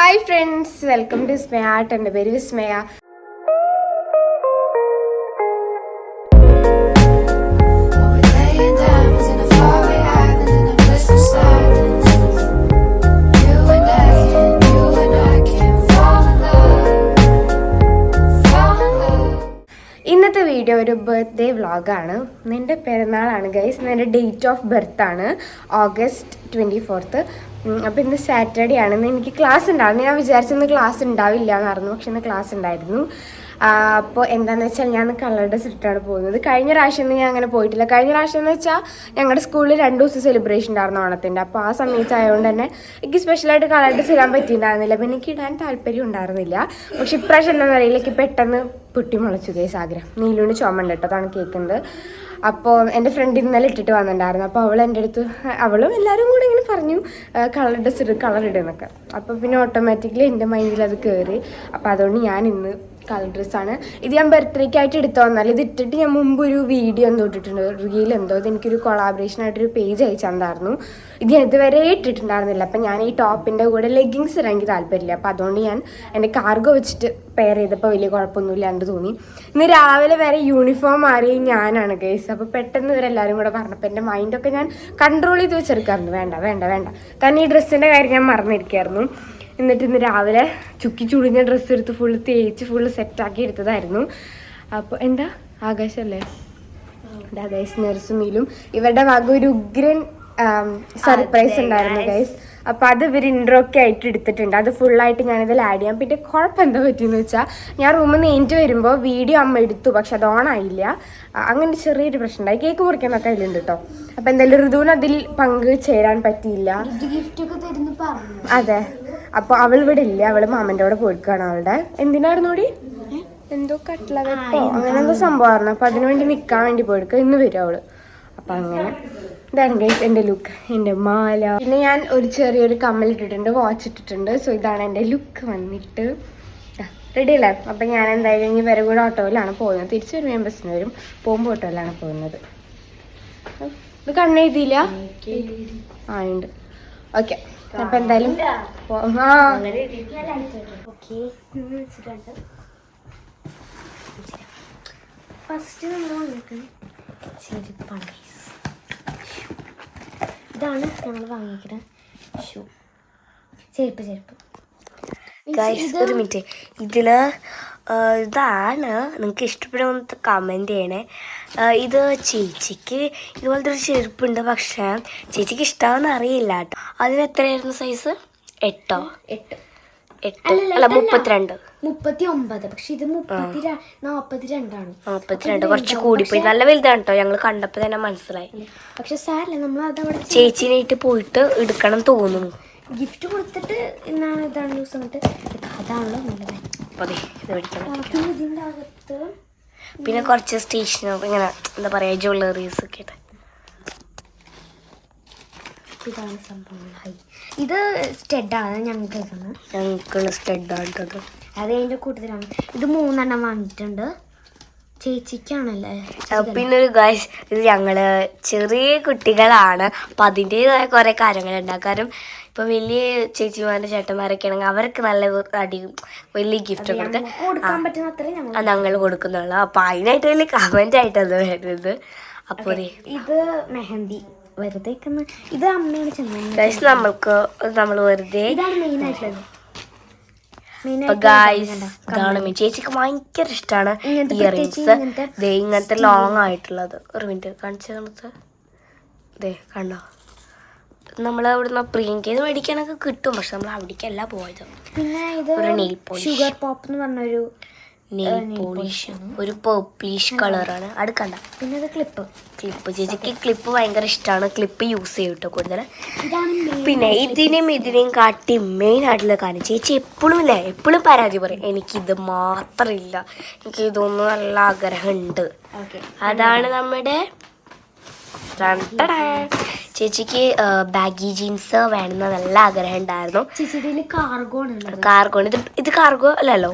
Hi friends, welcome to Vismaya art. എൻ്റെ പേര് വിസ്മയ. ഇന്നത്തെ വീഡിയോ ഒരു ബർത്ത്ഡേ വ്ളോഗാണ്. എൻ്റെ പിറന്നാളാണ് ഗൈസ്. എൻ്റെ ഡേറ്റ് ഓഫ് ബർത്ത് ആണ് August 24. അപ്പോൾ ഇന്ന് സാറ്റർഡേ ആണ്. ഇന്ന് എനിക്ക് ക്ലാസ് ഉണ്ടായിരുന്നു. ഞാൻ വിചാരിച്ചിന്ന് ക്ലാസ് ഉണ്ടാവില്ല എന്നായിരുന്നു, പക്ഷെ ഇന്ന് ക്ലാസ് ഉണ്ടായിരുന്നു. അപ്പോൾ എന്താണെന്ന് വെച്ചാൽ ഞാൻ കളർ ഡ്രസ് ഇട്ടിട്ടാണ് പോകുന്നത്. കഴിഞ്ഞ പ്രാവശ്യം ഞാൻ അങ്ങനെ പോയിട്ടില്ല. കഴിഞ്ഞ പ്രാവശ്യം എന്ന് വെച്ചാൽ ഞങ്ങളുടെ സ്കൂളിൽ 2 ദിവസം സെലിബ്രേഷൻ ഉണ്ടായിരുന്നു ഓണത്തിൻ്റെ. അപ്പോൾ ആ സമയത്ത് ആയതുകൊണ്ട് തന്നെ എനിക്ക് സ്പെഷ്യലായിട്ട് കളർ ഡ്രസ് ഇടാൻ പറ്റിയിട്ടുണ്ടായിരുന്നില്ല. അപ്പോൾ എനിക്ക് ഇടാൻ താല്പര്യം ഉണ്ടായിരുന്നില്ല. പക്ഷെ ഇപ്രാവശ്യം എന്താണെന്ന് അറിയില്ല, എനിക്ക് പെട്ടെന്ന് പൊട്ടിമുളച്ചു കേസ് ആഗ്രഹം. നീലുവിന് ചുമണ്ട് കേട്ടോ, അതാണ് കേൾക്കുന്നത്. അപ്പോൾ എൻ്റെ ഫ്രണ്ട് ഇന്നലെ ഇട്ടിട്ട് വന്നിട്ടുണ്ടായിരുന്നു. അപ്പോൾ അവൾ എൻ്റെ അടുത്ത്, അവളും എല്ലാവരും കൂടെ ഇങ്ങനെ പറഞ്ഞു കളർ ഡ്രസ് ഇടും, കളർ ഇടുന്നൊക്കെ. അപ്പോൾ പിന്നെ ഓട്ടോമാറ്റിക്കലി എൻ്റെ മൈൻഡിൽ അത് കയറി. അപ്പോൾ അതുകൊണ്ട് ഞാൻ ഇന്ന് കളർ ഡ്രസ്സാണ്. ഇത് ഞാൻ ബർത്ത്ഡേക്കായിട്ട് എടുത്തു വന്നാൽ ഇത് ഇട്ടിട്ട് ഞാൻ മുമ്പ് ഒരു വീഡിയോ എന്തോ ഇട്ടിട്ടുണ്ട്, റീൽ എന്തോ. ഇത് എനിക്കൊരു കൊളാബറേഷനായിട്ടൊരു പേജ് അയച്ചു തന്നായിരുന്നു. ഇത് ഞാൻ ഇതുവരെ ഇട്ടിട്ടുണ്ടായിരുന്നില്ല. അപ്പം ഞാൻ ഈ ടോപ്പിൻ്റെ കൂടെ ലെഗിങ്സ് ഇടാൻ എനിക്ക് താല്പര്യമില്ല. അപ്പോൾ അതുകൊണ്ട് ഞാൻ എൻ്റെ കാർഗോ വെച്ചിട്ട് പെയർ ചെയ്തപ്പോൾ വലിയ കുഴപ്പമൊന്നുമില്ലാണ്ട് തോന്നി. ഇന്ന് രാവിലെ വരെ യൂണിഫോം മാറി ഞാനാണ് ഗൈസ്. അപ്പോൾ പെട്ടെന്ന് ഇവരെല്ലാവരും കൂടെ പറഞ്ഞപ്പോൾ എൻ്റെ മൈൻഡൊക്കെ ഞാൻ കൺട്രോൾ ചെയ്ത് വെച്ചെടുക്കാറുണ്ട്. വേണ്ട വേണ്ട വേണ്ട, കാരണം ഈ ഡ്രസ്സിൻ്റെ കാര്യം ഞാൻ മറന്നിരിക്കുകയായിരുന്നു. എന്നിട്ട് ഇന്ന് രാവിലെ ചുക്കി ചുളിഞ്ഞ ഡ്രസ്സ് എടുത്ത് ഫുള്ള് തേച്ച് ഫുള്ള് സെറ്റാക്കി എടുത്തതായിരുന്നു. അപ്പോൾ എന്താ ആകാശല്ലേ, ആകാശ് നഴ്സും മീലും ഇവരുടെ വക ഒരു ഉഗ്രൻ സർപ്രൈസ് ഉണ്ടായിരുന്നു ഗൈസ്. അപ്പോൾ അത് ഇവർ ഇൻട്രോ ഒക്കെ ആയിട്ട് എടുത്തിട്ടുണ്ട്. അത് ഫുള്ളായിട്ട് ഞാനിതിൽ ആഡ് ചെയ്യാം. പിന്നെ കുഴപ്പം എന്താ പറ്റിയെന്ന് വെച്ചാൽ ഞാൻ റൂമിൽ നിന്ന് എണീറ്റ് വരുമ്പോൾ വീഡിയോ അമ്മ എടുത്തു, പക്ഷെ അത് ഓണായില്ല. അങ്ങനെ ചെറിയൊരു പ്രശ്നം ഉണ്ടായി. കേക്ക് മുറിക്കാനൊക്കെ അതിലുണ്ട് കേട്ടോ. അപ്പോൾ എന്തായാലും ഋതുവിന് അതിൽ പങ്ക് ചേരാൻ പറ്റിയില്ല. അതെ, അപ്പോൾ അവൾ ഇവിടെ ഇല്ല, അവള് മാമൻ്റെ കൂടെ പോയിക്കാണ്. അവളുടെ എന്തിനായിരുന്നു കൂടി എന്തോ കട്ട്ല വെപ്പോ അങ്ങനെ എന്തോ സംഭവമായിരുന്നു. അപ്പോൾ അതിനുവേണ്ടി നിൽക്കാൻ വേണ്ടി പോയെടുക്കുക. ഇന്ന് വരും അവള്. അപ്പം അങ്ങനെ ഇതാണ് ഗൈസ് എൻ്റെ ലുക്ക്, എൻ്റെ മാല. പിന്നെ ഞാൻ ഒരു ചെറിയൊരു കമ്മൽ ഇട്ടിട്ടുണ്ട്, വാച്ച് ഇട്ടിട്ടുണ്ട്. സോ ഇതാണ് എൻ്റെ ലുക്ക് വന്നിട്ട്. റെഡി അല്ലേ? അപ്പം ഞാൻ എന്തായാലും ഇനി വരെ കൂടെ ഓട്ടോയിലാണ് പോകുന്നത്. തിരിച്ചു വരുമ്പോൾ ഞാൻ ബസ്സിന് വരും, പോകുമ്പോൾ ഓട്ടോയിലാണ് പോകുന്നത്. ഇത് കണ്ണെഴുതിയില്ല ആ ഉണ്ട്. ഓക്കെ, അപ്പം എന്തായാലും ഫസ്റ്റ് നമ്മൾ വന്നിട്ട് ചെരുപ്പാണ്. ഇതാണ് ഞങ്ങൾ വാങ്ങിക്കുന്ന ഷൂ, ചെരുപ്പ്. ഒരു മിനിറ്റ്, ഇതില് ഇതാണ് നിങ്ങൾക്ക് ഇഷ്ടപ്പെടുന്ന കമൻറ്റ് ചെയ്യണേ. ഇത് ചേച്ചിക്ക് ഇതുപോലത്തെ ഒരു ചെരുപ്പുണ്ട്, പക്ഷേ ചേച്ചിക്ക് ഇഷ്ടമാണെന്ന് അറിയില്ല കേട്ടോ. അതിന് എത്രയായിരുന്നു സൈസ്? 8 അല്ല 32. 39, പക്ഷെ ഇത് 42ആണ്. 42 കുറച്ച് കൂടിപ്പോയി. നല്ല വലുതാണ് കേട്ടോ, ഞങ്ങൾ കണ്ടപ്പോൾ തന്നെ മനസ്സിലായി. പക്ഷെ സാരല്ല, നമ്മൾ അതവിടെ ചേച്ചിനായിട്ട് പോയിട്ട് എടുക്കണം തോന്നുന്നു. ഗിഫ്റ്റ് കൊടുത്തിട്ട് ഇന്നാണ് ഇതാണ് ദിവസം കൊണ്ട് അതാണല്ലോ നല്ലത്. അതെ, ഇത് മേടിക്കണം. ഇതിൻ്റെ അകത്ത് പിന്നെ കുറച്ച് സ്റ്റേഷനറി, ഇങ്ങനെ എന്താ പറയുക, ജ്വല്ലറീസ് ഒക്കെ ഇട്ട്. ഇതാണ് സംഭവം. ഇത് സ്റ്റെഡാണ് ഞങ്ങൾക്ക് സ്റ്റെഡാണ് കേട്ടോ. അത് അതിൻ്റെ കൂട്ടത്തിലാണ്. ഇത് 3 എണ്ണം വാങ്ങിയിട്ടുണ്ട്, ചേച്ചിക്കാണല്ലേ. പിന്നെ ഒരു ഗൈസ്, ഇത് ഞങ്ങള് ചെറിയ കുട്ടികളാണ്, അപ്പം അതിൻ്റെതായ കുറേ കാര്യങ്ങളുണ്ടാകും. കാരണം ഇപ്പൊ വലിയ ചേച്ചിമാരുടെ ചേട്ടന്മാരൊക്കെ ആണെങ്കിൽ അവർക്ക് നല്ല വലിയ ഗിഫ്റ്റ് കൊടുത്ത് ഞങ്ങൾ കൊടുക്കുന്നുള്ളൂ. അപ്പൊ അതിനായിട്ട് വലിയ കമന്റ് ആയിട്ടത് വരുന്നത്. അപ്പോൾ ഇത് മെഹന്തി വെറുതെ ഇത് അമ്മയാണ് ഗൈസ്, നമ്മൾ വെറുതെ ഇതാണ് മെയിൻ ആയിട്ടുള്ളത്. ഇതാണ് ചേച്ചിക്ക് ഭയങ്കര ഇഷ്ടമാണ് ഇയറിങ്സ്. ഇങ്ങനത്തെ ലോങ് ആയിട്ടുള്ളത്. ഒരു മിനിറ്റ് കാണിച്ചു നമുക്ക്. ദേ കണ്ടോ, നമ്മളവിടുന്ന് പ്രിയങ്കയിൽ മേടിക്കാനൊക്കെ കിട്ടും, പക്ഷെ നമ്മൾ അവിടേക്കല്ല പോയത്. പിന്നെ ഇത് ഷുഗർ പോപ്പ് എന്ന് പറഞ്ഞൊരു നെയിൽ പോളിഷ്, ഒരു പർപ്പിളിഷ് കളറാണ്. അടുക്കണ്ട. പിന്നെ ഇത് ക്ലിപ്പ് ചേച്ചിക്ക് ക്ലിപ്പ് ഭയങ്കര ഇഷ്ടമാണ്. ക്ലിപ്പ് യൂസ് ചെയ്യും കേട്ടോ കൂടുതൽ. പിന്നെ ഇതിനെയും കാട്ടി മെയിൻ ആയിട്ടുള്ള കാര്യം, ചേച്ചി എപ്പോഴും പരാതി പറയും, എനിക്കിത് മാത്രമില്ല, എനിക്ക് ഇതൊന്നും നല്ല ആഗ്രഹമുണ്ട്. അതാണ് നമ്മുടെ ചേച്ചിക്ക് ബാഗി ജീൻസ് വേണമെന്ന് നല്ല ആഗ്രഹം ഉണ്ടായിരുന്നു. കാർഗോ ഇത് കാർഗോ അല്ലല്ലോ.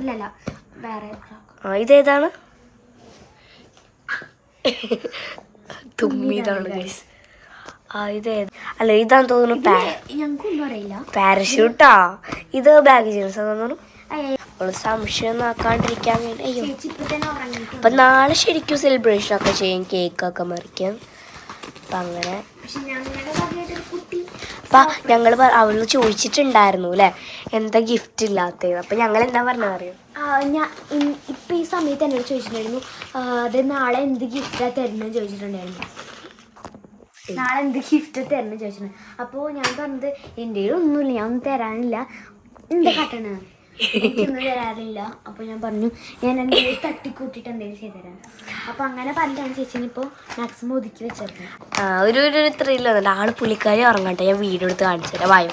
ഇതേതാണ്? തുമ്മിതാണ് ഗൈസ്. ഇത് അല്ല ഇതാന്ന് തോന്നുന്നു ഞങ്ങൾക്കൊന്നും അറിയില്ല. പാരഷൂട്ടാ. ഇത് ബാഗ് ജീൻസ് തോന്നുന്നു. അവള് സംശയം നോക്കാണ്ടിരിക്കാൻ വേണ്ടി. അയ്യോ, ചേച്ചി ഇപ്പൊ തന്നെ ഉറങ്ങിയിട്ടുണ്ട്. അപ്പൊ നാളെ ശരിക്കും സെലിബ്രേഷൻ ഒക്കെ ചെയ്യും, കേക്കൊക്കെ മുറിക്കും. അപ്പൊ അങ്ങനെ പക്ഷെ ഞങ്ങളുടെ വകയായിട്ടൊരു കുട്ടി ഞങ്ങള് അവള് ചോദിച്ചിട്ടുണ്ടായിരുന്നു അല്ലെ എന്താ ഗിഫ്റ്റ് ഇല്ലാത്തത്. അപ്പൊ ഞങ്ങൾ എന്താ പറഞ്ഞത് അറിയോ? ഞാൻ ഇപ്പം ഈ സമയത്ത് എന്നോട് ചോദിച്ചിട്ടുണ്ടായിരുന്നു, അത് നാളെ എന്ത് ഗിഫ്റ്റാ തരണമെന്ന് ചോദിച്ചിട്ടുണ്ടായിരുന്നു. നാളെ എന്ത് ഗിഫ്റ്റ് തരണം ചോദിച്ചിട്ടുണ്ട്. അപ്പോൾ ഞാൻ പറഞ്ഞത് എൻ്റെ കയ്യിൽ ഒന്നുമില്ല, ഞാൻ ഒന്നും തരാനില്ല, എന്താ കാട്ടണ, എനിക്കൊന്നും തരാറില്ല. അപ്പോൾ ഞാൻ പറഞ്ഞു ഞാൻ എന്തെങ്കിലും തട്ടിക്കൂട്ടിയിട്ട് എന്തെങ്കിലും ചെയ്തുതരാം. അപ്പോൾ അങ്ങനെ പറഞ്ഞിട്ടാണ് ചേച്ചിനെ ഇപ്പോൾ മാക്സിമം ഒതുക്കി വെച്ചിരുന്നത്. ഒരു ത്രില്ല് വന്നിട്ട് ആള് പുള്ളിക്കാരി ഉറങ്ങട്ടെ, ഞാൻ വീഡിയോ എടുത്ത് കാണിച്ചു തരാം. വായോ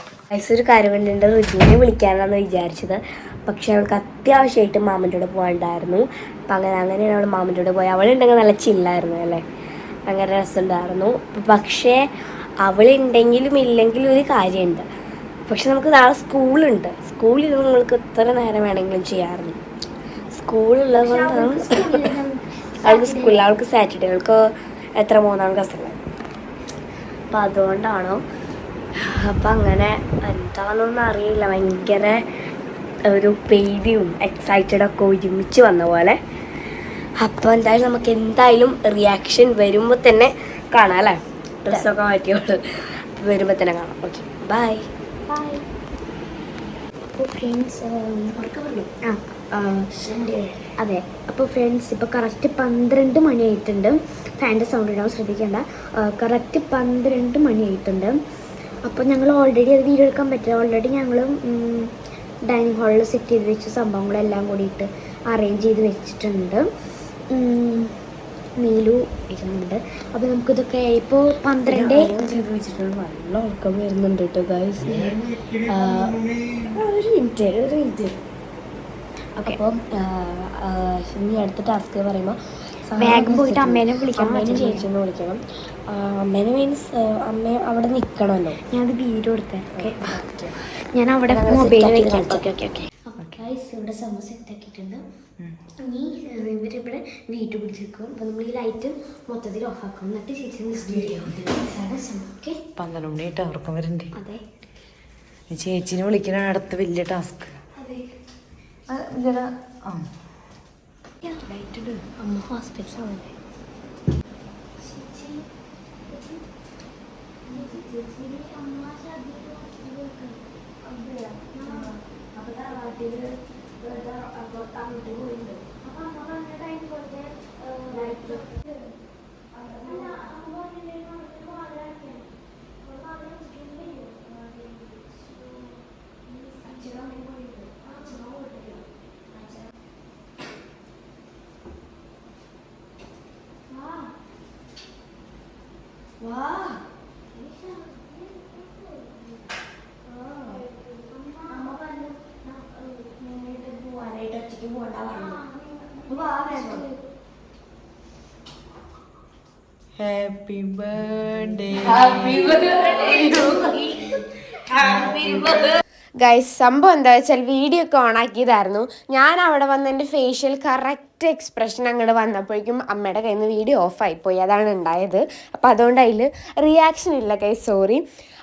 ഒരു കാര്യം കണ്ടിട്ട് ഋതുവിനെ വിളിക്കാനാണ് വിചാരിച്ചത്. പക്ഷെ അവൾക്ക് അത്യാവശ്യമായിട്ട് മാമൻ്റെ കൂടെ പോകണ്ടായിരുന്നു. അപ്പം അങ്ങനെയാണ് അവൾ മാമൻ്റെ കൂടെ പോയി. അവളുണ്ടെങ്കിൽ നല്ല ചില്ലായിരുന്നു അല്ലേ, അങ്ങനെ രസമുണ്ടായിരുന്നു. പക്ഷേ അവളുണ്ടെങ്കിലും ഇല്ലെങ്കിലും ഒരു കാര്യമുണ്ട്. പക്ഷെ നമുക്ക് നാളെ സ്കൂളുണ്ട്. സ്കൂളിൽ നമ്മൾക്ക് എത്ര നേരം വേണമെങ്കിലും ചെയ്യാറുണ്ട്. സ്കൂളുള്ളത് കൊണ്ടാണ് അവൾക്ക് സ്കൂളിൽ, അവൾക്ക് സാറ്റർഡേ, അവൾക്ക് എത്ര 3-ാം ക്ലാസ്സിലാണ്. അപ്പം അതുകൊണ്ടാണോ അപ്പം അങ്ങനെ എന്താണെന്നൊന്നും അറിയില്ല. ഭയങ്കര ഒരു പേടിയും എക്സൈറ്റഡ് ഒക്കെ ഒരുമിച്ച് വന്ന പോലെ. അപ്പോൾ എന്തായാലും നമുക്ക് എന്തായാലും റിയാക്ഷൻ വരുമ്പോൾ തന്നെ കാണാം അല്ലേ. ഡ്രസ്സൊക്കെ മാറ്റിയോളൂ, വരുമ്പോൾ തന്നെ കാണാം. Okay, by. അപ്പോൾ ഫ്രണ്ട്സ് അതെ, അപ്പോൾ ഫ്രണ്ട്സ് ഇപ്പോൾ കറക്റ്റ് 12 മണിയായിട്ടുണ്ട്. ഫാൻ്റെ സൗണ്ട് ഉണ്ടാവും, ശ്രദ്ധിക്കേണ്ട. കറക്റ്റ് 12 മണിയായിട്ടുണ്ട്. അപ്പോൾ ഞങ്ങൾ ഓൾറെഡി അത് വീഡിയോ എടുക്കാൻ പറ്റില്ല. ഓൾറെഡി ഞങ്ങൾ ഡൈനിങ് ഹാളിൽ സെറ്റ് ചെയ്ത് വെച്ച സംഭവങ്ങളെല്ലാം കൂടിയിട്ട് അറേഞ്ച് ചെയ്ത് വെച്ചിട്ടുണ്ട്. നീലു ഇരുന്നുണ്ട്. അപ്പോൾ നമുക്കിതൊക്കെ ഇപ്പോൾ 12 ചെയ്ത് വെച്ചിട്ടുണ്ട്. നല്ല ഉറക്കം വരുന്നുണ്ട് കേട്ടോ ഗൈസ്. ഒരു മിനിറ്റ്. അപ്പം ഇനി അടുത്ത ടാസ്ക് പറയുമ്പോൾ വേഗം പോയിട്ട് അമ്മേനെ വിളിക്കണം, അമ്മേനെ ചേച്ചിനെ വിളിക്കണം. അമ്മേനെ മീൻസ് അമ്മ അവിടെ നിൽക്കണമല്ലോ. ഞാനത് വീഡിയോ എടുത്തേ. ഞാൻ അവിടെ മൊബൈൽ വെക്കാം. ഇവിടെ സംഭവം സെറ്റാക്കിയിട്ടുണ്ട്. ഇനി ഇവരിവിടെ വീട്ടിൽ പിടിച്ചിരിക്കും. അപ്പോൾ നമ്മൾ ഈ ലൈറ്റ് മൊത്തത്തിൽ ഓഫാക്കും, എന്നിട്ട് ചേച്ചി ഓക്കെ 12 മണിയായിട്ട് ഉറക്കം വരണ്ടേ. അതെ, ചേച്ചിനെ വിളിക്കണ അടുത്ത വലിയ ടാസ്ക്. അമ്മ ഹോസ്പിറ്റലാണല്ലേ. Happy birthday. ഗൈസ്, സംഭവം എന്താ വെച്ചാൽ വീഡിയോ ഒക്കെ ഓണാക്കിയതായിരുന്നു. ഞാൻ അവിടെ വന്ന് എൻ്റെ ഫേഷ്യൽ കറക്റ്റ് എക്സ്പ്രഷൻ അങ്ങോട്ട് വന്നപ്പോഴേക്കും അമ്മയുടെ കയ്യിൽ നിന്ന് വീഡിയോ ഓഫായിപ്പോയി. അതാണ് ഉണ്ടായത്. അപ്പോൾ അതുകൊണ്ട് അതിൽ റിയാക്ഷൻ ഇല്ല ഗൈസ്, സോറി.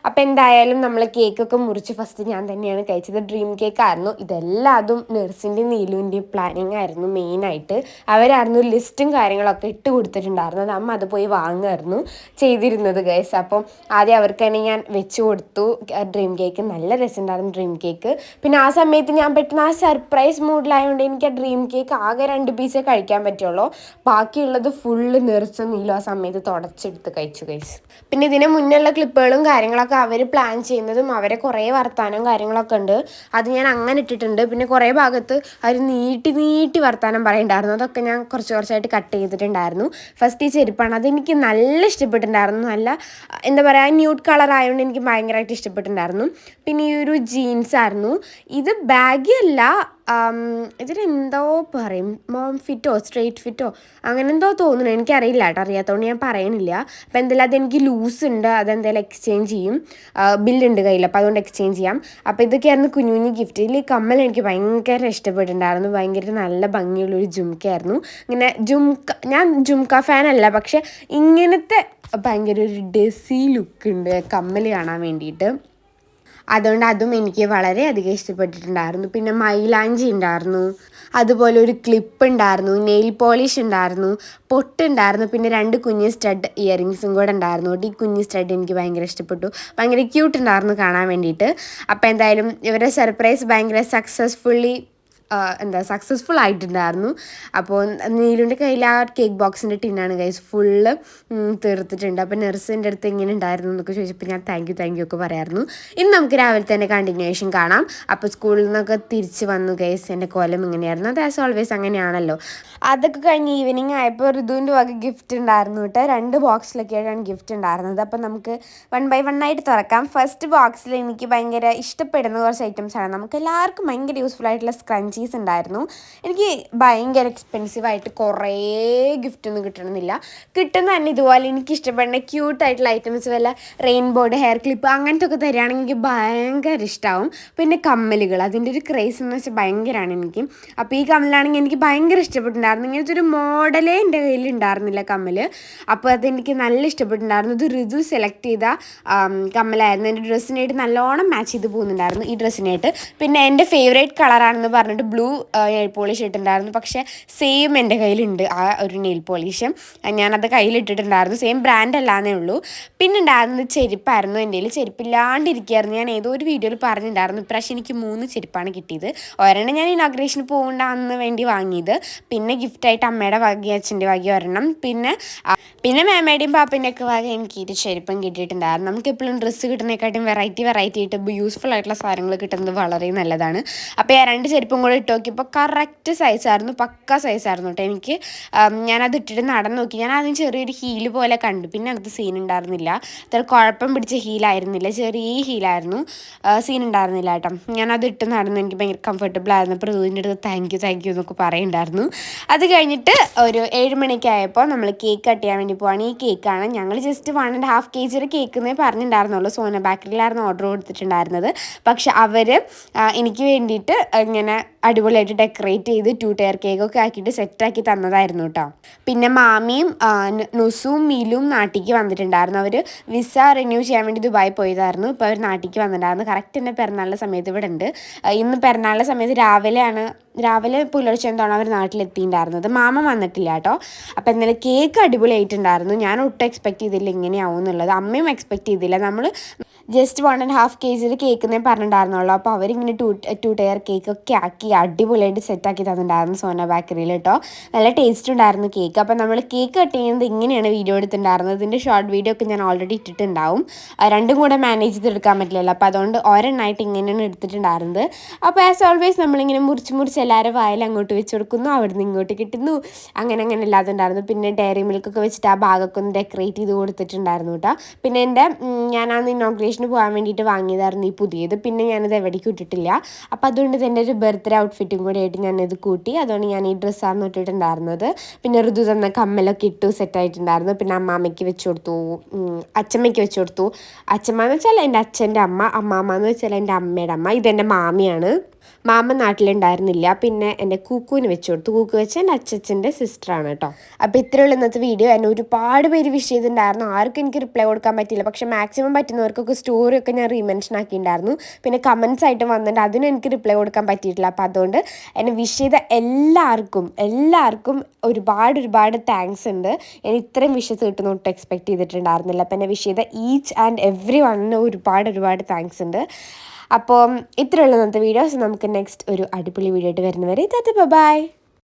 അപ്പോൾ എന്തായാലും നമ്മൾ കേക്കൊക്കെ മുറിച്ച് ഫസ്റ്റ് ഞാൻ തന്നെയാണ് കഴിച്ചത്. ഡ്രീം കേക്കായിരുന്നു. ഇതെല്ലാതും നഴ്സിൻ്റെയും നീലുവിൻ്റെയും പ്ലാനിങ് ആയിരുന്നു മെയിനായിട്ട്. അവരായിരുന്നു ലിസ്റ്റും കാര്യങ്ങളൊക്കെ ഇട്ട് കൊടുത്തിട്ടുണ്ടായിരുന്നത്. അമ്മ അത് പോയി വാങ്ങുമായിരുന്നു ചെയ്തിരുന്നത് ഗൈസ്. അപ്പം ആദ്യം അവർക്ക് തന്നെ ഞാൻ വെച്ച് കൊടുത്തു ഡ്രീം കേക്ക്. നല്ല രസമുണ്ടായിരുന്നു ഡ്രീം കേക്ക്. പിന്നെ ആ സമയത്ത് ഞാൻ പെട്ടെന്ന് ആ സർപ്രൈസ് മൂഡിലായതുകൊണ്ട് എനിക്ക് ആ ഡ്രീം കേക്ക് ആകെ 2 പീസേ കഴിക്കാൻ പറ്റുള്ളൂ. ബാക്കിയുള്ളത് ഫുള്ള് നിറച്ച നീലും ആ സമയത്ത് തുടച്ചെടുത്ത് കഴിച്ചു ഗൈസ്. പിന്നെ ഇതിന് മുന്നുള്ള ക്ലിപ്പുകളും കാര്യങ്ങളൊക്കെ അവർ പ്ലാൻ ചെയ്യുന്നതും അവരെ കുറേ വർത്താനം കാര്യങ്ങളൊക്കെ ഉണ്ട്. അത് ഞാൻ അങ്ങനെ ഇട്ടിട്ടുണ്ട്. പിന്നെ കുറേ ഭാഗത്ത് അവർ നീട്ടി വർത്താനം പറയുന്നുണ്ടായിരുന്നു. അതൊക്കെ ഞാൻ കുറച്ചായിട്ട് കട്ട് ചെയ്തിട്ടുണ്ടായിരുന്നു. ഫസ്റ്റ് ഈ ചെരുപ്പാണ്, അതെനിക്ക് നല്ല ഇഷ്ടപ്പെട്ടിട്ടുണ്ടായിരുന്നു. നല്ല എന്താ പറയുക, ന്യൂഡ് കളർ ആയതുകൊണ്ട് എനിക്ക് ഭയങ്കരമായിട്ട് ഇഷ്ടപ്പെട്ടിട്ടുണ്ടായിരുന്നു. പിന്നെ ഈ ഒരു ജീൻസ് ആയിരുന്നു. ഇത് ബാഗി അല്ല, ഇതിനെന്തോ പറയും, മോം ഫിറ്റോ സ്ട്രെയിറ്റ് ഫിറ്റോ അങ്ങനെ എന്തോ തോന്നുന്നു, എനിക്കറിയില്ല കേട്ടോ, അറിയാത്തതുകൊണ്ട് ഞാൻ പറയണില്ല. അപ്പോൾ എന്തായാലും അതെനിക്ക് ലൂസ് ഉണ്ട്, അതെന്തായാലും എക്സ്ചേഞ്ച് ചെയ്യും. ബില്ലുണ്ട് കയ്യിൽ, അപ്പോൾ അതുകൊണ്ട് എക്സ്ചേഞ്ച് ചെയ്യാം. അപ്പോൾ ഇതൊക്കെയായിരുന്നു കുഞ്ഞു കുഞ്ഞു ഗിഫ്റ്റ്. ഇതിൽ കമ്മൽ എനിക്ക് ഭയങ്കര ഇഷ്ടപ്പെട്ടിട്ടുണ്ടായിരുന്നു, ഭയങ്കര നല്ല ഭംഗിയുള്ളൊരു ജുംക്കയായിരുന്നു. ഇങ്ങനെ ഞാൻ ജുംക്ക ഫാനല്ല, പക്ഷേ ഇങ്ങനത്തെ ഭയങ്കര ഒരു ഡെസി ലുക്ക് ഉണ്ട് കമ്മൽ കാണാൻ വേണ്ടിയിട്ട്. അതുകൊണ്ട് അതും എനിക്ക് വളരെയധികം ഇഷ്ടപ്പെട്ടിട്ടുണ്ടായിരുന്നു. പിന്നെ മൈലാഞ്ചി ഉണ്ടായിരുന്നു, അതുപോലെ ഒരു ക്ലിപ്പ് ഉണ്ടായിരുന്നു, നെയിൽ പോളിഷ് ഉണ്ടായിരുന്നു, പൊട്ടുണ്ടായിരുന്നു, പിന്നെ 2 കുഞ്ഞ് സ്റ്റഡ് ഇയറിങ്സും കൂടെ ഉണ്ടായിരുന്നു. ഈ കുഞ്ഞ് സ്റ്റഡ് എനിക്ക് ഭയങ്കര ഇഷ്ടപ്പെട്ടു, ഭയങ്കര ക്യൂട്ട് ഉണ്ടായിരുന്നു കാണാൻ വേണ്ടിയിട്ട്. അപ്പോൾ എന്തായാലും ഇവരുടെ സർപ്രൈസ് ഭയങ്കര സക്സസ്ഫുൾ ആയിട്ടുണ്ടായിരുന്നു. അപ്പോൾ നീലുൻ്റെ കയ്യിൽ ആ കേക്ക് ബോക്സിൻ്റെ ടിന്നാണ് ഗൈസ്, ഫുള്ള് തീർത്തിട്ടുണ്ട്. അപ്പോൾ നഴ്സിൻ്റെ അടുത്ത് എങ്ങനെ ഉണ്ടായിരുന്നു എന്നൊക്കെ ചോദിച്ചപ്പോൾ ഞാൻ താങ്ക് യു ഒക്കെ പറയായിരുന്നു. ഇന്ന് നമുക്ക് രാവിലെ തന്നെ കണ്ടിന്യൂവേഷൻ കാണാം. അപ്പോൾ സ്കൂളിൽ നിന്നൊക്കെ തിരിച്ച് വന്നു ഗൈസ്, എൻ്റെ കോലം ഇങ്ങനെയായിരുന്നു. അത് ആസ് ഓൾവേസ് അങ്ങനെയാണല്ലോ. അതൊക്കെ കഴിഞ്ഞ് ഈവനിങ് ആയപ്പോൾ ഋതുവിൻ്റെ വക ഗിഫ്റ്റ് ഉണ്ടായിരുന്നു കേട്ടോ. 2 ബോക്സിലൊക്കെയാണ് ഗിഫ്റ്റ് ഉണ്ടായിരുന്നത്. അപ്പോൾ നമുക്ക് 1 by 1 ആയിട്ട് തുറക്കാം. ഫസ്റ്റ് ബോക്സിൽ എനിക്ക് ഭയങ്കര ഇഷ്ടപ്പെടുന്ന കുറച്ച് ഐറ്റംസാണ്. നമുക്ക് എല്ലാവർക്കും ഭയങ്കര യൂസ്ഫുൾ ആയിട്ടുള്ള സ്ക്രഞ്ചീസ് ഉണ്ടായിരുന്നു. എനിക്ക് ഭയങ്കര എക്സ്പെൻസീവായിട്ട് കുറേ ഗിഫ്റ്റൊന്നും കിട്ടണമെന്നില്ല, കിട്ടുന്ന തന്നെ ഇതുപോലെ എനിക്ക് ഇഷ്ടപ്പെടുന്ന ക്യൂട്ടായിട്ടുള്ള ഐറ്റംസ്, വല്ല റെയിൻബോയുടെ ഹെയർ ക്ലിപ്പ് അങ്ങനത്തെ ഒക്കെ തരികയാണെങ്കിൽ എനിക്ക് ഭയങ്കര ഇഷ്ടമാവും. പിന്നെ കമ്മലുകൾ, അതിൻ്റെ ഒരു ക്രേസ് എന്ന് വെച്ചാൽ ഭയങ്കരമാണ് എനിക്ക്. അപ്പോൾ ഈ കമ്മലാണെങ്കിൽ എനിക്ക് ഭയങ്കര ഇഷ്ടപ്പെട്ടിട്ടുണ്ടായിരുന്നു. ഇങ്ങനത്തെ ഒരു മോഡലേ എൻ്റെ കയ്യിൽ ഉണ്ടായിരുന്നില്ല കമ്മൽ, അപ്പോൾ അതെനിക്ക് നല്ല ഇഷ്ടപ്പെട്ടിട്ടുണ്ടായിരുന്നു. ഇത് ഋതു സെലക്ട് ചെയ്ത കമ്മലായിരുന്നു, എൻ്റെ ഡ്രസ്സിനായിട്ട് നല്ലോണം മാച്ച് ചെയ്ത് പോകുന്നുണ്ടായിരുന്നു ഈ ഡ്രസ്സിനായിട്ട്. പിന്നെ എൻ്റെ ഫേവറേറ്റ് കളറാണെന്ന് പറഞ്ഞിട്ട് ബ്ലൂ നെയിൽ പോളിഷ് ഇട്ടിട്ടുണ്ടായിരുന്നു, പക്ഷേ സെയിം എൻ്റെ കയ്യിലുണ്ട് ആ ഒരു നെയിൽ പോളിഷ്, ഞാനത് കയ്യിലിട്ടിട്ടുണ്ടായിരുന്നു. സെയിം ബ്രാൻഡ് അല്ലാന്നേ ഉള്ളൂ. പിന്നെ ഉണ്ടായിരുന്നത് ചെരുപ്പായിരുന്നു. എൻ്റെ കയ്യിൽ ചെരുപ്പില്ലാണ്ടിരിക്കുകയായിരുന്നു. ഞാൻ ഏതോ ഒരു വീഡിയോയിൽ പറഞ്ഞിട്ടുണ്ടായിരുന്നു, ഇപ്രാവശ്യം എനിക്ക് 3 ചെരുപ്പാണ് കിട്ടിയത്. ഒരെണ്ണം ഞാൻ ഇനോഗ്രേഷന് പോകേണ്ട അന്ന് വേണ്ടി വാങ്ങിയത്, പിന്നെ ഗിഫ്റ്റായിട്ട് അമ്മയുടെ വകയും അച്ഛൻ്റെ വകയും ഒരെണ്ണം, പിന്നെ മേമയുടെയും പാപ്പൻ്റെ ഒക്കെ വക എനിക്ക് ഇത് ചെരുപ്പം കിട്ടിയിട്ടുണ്ടായിരുന്നു. നമുക്ക് എപ്പോഴും ഡ്രസ്സ് കിട്ടുന്നതിനെക്കാട്ടും വെറൈറ്റി ആയിട്ട് യൂസ്ഫുൾ ആയിട്ടുള്ള സാധനങ്ങൾ കിട്ടുന്നത് വളരെ നല്ലതാണ്. അപ്പോൾ ആ 2 ചെരുപ്പും കൂടെ ഇട്ട് നോക്കിയപ്പോൾ കറക്റ്റ് സൈസായിരുന്നു, പക്ക സൈസായിരുന്നു കേട്ടോ എനിക്ക്. ഞാനത് ഇട്ടിട്ട് നടന്നു നോക്കി. ഞാൻ ആദ്യം ചെറിയൊരു ഹീല് പോലെ കണ്ടു, പിന്നെ അത് സീൻ ഉണ്ടായിരുന്നില്ല, അത്ര കുഴപ്പം പിടിച്ച ഹീലായിരുന്നില്ല, ചെറിയ ഹീലായിരുന്നു, സീൻ ഉണ്ടായിരുന്നില്ല കേട്ടോ. ഞാനത് ഇട്ട് നടന്നു, എനിക്ക് ഭയങ്കര കംഫർട്ടബിൾ ആയിരുന്നു. അപ്പോൾ ഋതുവിൻ്റെ അടുത്ത് താങ്ക് യു എന്നൊക്കെ പറയുന്നുണ്ടായിരുന്നു. അത് കഴിഞ്ഞിട്ട് ഒരു 7 മണിക്ക് ആയപ്പോൾ നമ്മൾ കേക്ക് കട്ട് ചെയ്യാൻ വേണ്ടി പോവാണ്. ഈ കേക്കാണ് ഞങ്ങൾ ജസ്റ്റ് 1.5 kg കേക്ക് എന്നേ പറഞ്ഞിട്ടുണ്ടായിരുന്നുള്ളൂ. സോന ബേക്കറിയിലായിരുന്നു ഓർഡർ കൊടുത്തിട്ടുണ്ടായിരുന്നത്. പക്ഷെ അവർ എനിക്ക് വേണ്ടിയിട്ട് ഇങ്ങനെ അടിപൊളിയായിട്ട് ഡെക്കറേറ്റ് ചെയ്ത് 2 ടയർ കേക്കൊക്കെ ആക്കിയിട്ട് സെറ്റാക്കി തന്നതായിരുന്നു കേട്ടോ. പിന്നെ മാമിയും നുസും മീലും നാട്ടിലേക്ക് വന്നിട്ടുണ്ടായിരുന്നു. അവർ വിസ റിന്യൂ ചെയ്യാൻ വേണ്ടി ദുബായി പോയതായിരുന്നു. ഇപ്പോൾ അവർ നാട്ടിലേക്ക് വന്നിട്ടുണ്ടായിരുന്നു. കറക്റ്റ് തന്നെ പെരുന്നാളിൻ്റെ സമയത്ത് ഇവിടെ ഉണ്ട്. ഇന്ന് പെരുന്നാളിൻ്റെ സമയത്ത് രാവിലെ പുലർച്ചെ എന്താണ് അവർ നാട്ടിലെത്തിയിട്ടുണ്ടായിരുന്നത്. മാമ വന്നിട്ടില്ല കേട്ടോ. അപ്പോൾ എന്നാലും കേക്ക് അടിപൊളിയായിട്ടുണ്ടായിരുന്നു. ഞാൻ ഒട്ടും എക്സ്പെക്ട് ചെയ്തില്ല ഇങ്ങനെയാവും എന്നുള്ളത്, അമ്മയും എക്സ്പെക്ട് ചെയ്തില്ല. നമ്മൾ ജസ്റ്റ് 1.5 kg കേക്ക് എന്നേ പറഞ്ഞിട്ടുണ്ടായിരുന്നുള്ളൂ. അപ്പോൾ അവരിങ്ങനെ 2 ടയർ കേക്കൊക്കെ ആക്കി അടിപൊളിയായിട്ട് സെറ്റാക്കി തന്നിട്ടുണ്ടായിരുന്നു സോന ബേക്കറിയിൽ കേട്ടോ. നല്ല ടേസ്റ്റ് ഉണ്ടായിരുന്നു കേക്ക്. അപ്പോൾ നമ്മൾ കേക്ക് കട്ട് ചെയ്യുന്നത് ഇങ്ങനെയാണ് വീഡിയോ എടുത്തിട്ടുണ്ടായിരുന്നത്. ഇതിൻ്റെ ഷോർട്ട് വീഡിയോ ഒക്കെ ഞാൻ ഓൾറെഡി ഇട്ടിട്ടുണ്ടാവും. രണ്ടും കൂടെ മാനേജ് ചെയ്തെടുക്കാൻ പറ്റില്ലല്ലോ, അപ്പോൾ അതുകൊണ്ട് ഒരെണ്ണമായിട്ട് ഇങ്ങനെയാണ് എടുത്തിട്ടുണ്ടായിരുന്നത്. അപ്പോൾ ആസ് ഓൾവേസ് നമ്മളിങ്ങനെ മുറിച്ച് എല്ലാവരും വായിൽ അങ്ങോട്ട് വെച്ച് കൊടുക്കുന്നു, അവിടുന്ന് ഇങ്ങോട്ട് കിട്ടുന്നു, അങ്ങനെ അല്ലാതെ ഉണ്ടായിരുന്നു. പിന്നെ ഡയറി മിൽക്കൊക്കെ വെച്ചിട്ട് ആ ഭാഗമൊക്കെ ഒന്ന് ഡെക്കറേറ്റ് ചെയ്ത് കൊടുത്തിട്ടുണ്ടായിരുന്നു കേട്ടോ. പിന്നെ ഞാനന്ന് ഇനോഗ്രേഷന് പോകാൻ വേണ്ടിയിട്ട് വാങ്ങിയതായിരുന്നു ഈ പുതിയത്. പിന്നെ ഞാനത് എവിടേക്കും ഇട്ടിട്ടില്ല. അപ്പോൾ അതുകൊണ്ട് തന്നെ ഒരു ബർത്ത്ഡേ ഔട്ട്ഫിറ്റും കൂടി ആയിട്ട് ഞാനിത് കൂട്ടി. അതുകൊണ്ട് ഞാൻ ഈ ഡ്രസ്സാണ് ഇട്ടിട്ടുണ്ടായിരുന്നത്. പിന്നെ ഋതു തന്ന കമ്മലൊക്കെ ഇട്ടു സെറ്റായിട്ടുണ്ടായിരുന്നു. പിന്നെ അമ്മാമ്മയ്ക്ക് വെച്ച് കൊടുത്തു, അച്ഛമ്മയ്ക്ക് വെച്ച് കൊടുത്തു. അച്ഛമ്മ എന്ന് വെച്ചാൽ എൻ്റെ അച്ഛൻ്റെ അമ്മ, അമ്മാമ്മ എന്ന് വെച്ചാൽ എൻ്റെ അമ്മയുടെ അമ്മ. ഇതെൻ്റെ മാമിയാണ്. മാമ നാട്ടിലുണ്ടായിരുന്നില്ല. പിന്നെ എൻ്റെ കൂക്കുവിന് വെച്ച് കൊടുത്തു. കൂക്ക് വെച്ച് എൻ്റെ അച്ഛൻ്റെ സിസ്റ്ററാണ് കേട്ടോ. അപ്പോൾ ഇത്രയുള്ള ഇന്നത്തെ വീഡിയോ. എന്നെ ഒരുപാട് പേര് വിഷ് ചെയ്തിട്ടുണ്ടായിരുന്നു. ആർക്കും എനിക്ക് റിപ്ലൈ കൊടുക്കാൻ പറ്റിയില്ല. പക്ഷേ മാക്സിമം പറ്റുന്നവർക്കൊക്കെ സ്റ്റോറിയൊക്കെ ഞാൻ റീമെൻഷൻ ആക്കിയിട്ടുണ്ടായിരുന്നു. പിന്നെ കമൻസ് ആയിട്ട് വന്നിട്ട് അതിനും എനിക്ക് റിപ്ലൈ കൊടുക്കാൻ പറ്റിയിട്ടില്ല. അപ്പോൾ അതുകൊണ്ട് എന്നെ വിഷ് ചെയ്ത എല്ലാവർക്കും ഒരുപാട് താങ്ക്സ് ഉണ്ട്. ഞാൻ ഇത്രയും വിഷസ് കിട്ടുന്ന ഒട്ടും എക്സ്പെക്ട് ചെയ്തിട്ടുണ്ടായിരുന്നില്ല. അപ്പോൾ എന്നെ വിഷ് ചെയ്ത ഈച്ച് ആൻഡ് എവ്രി വണ്ണിന് ഒരുപാട് താങ്ക്സ് ഉണ്ട്. അപ്പോൾ ഇത്രയുള്ള ഇന്നത്തെ വീഡിയോസ്. നമുക്ക് നെക്സ്റ്റ് ഒരു അടിപൊളി വീഡിയോ ആയിട്ട് വരുന്നവരെ ബൈ.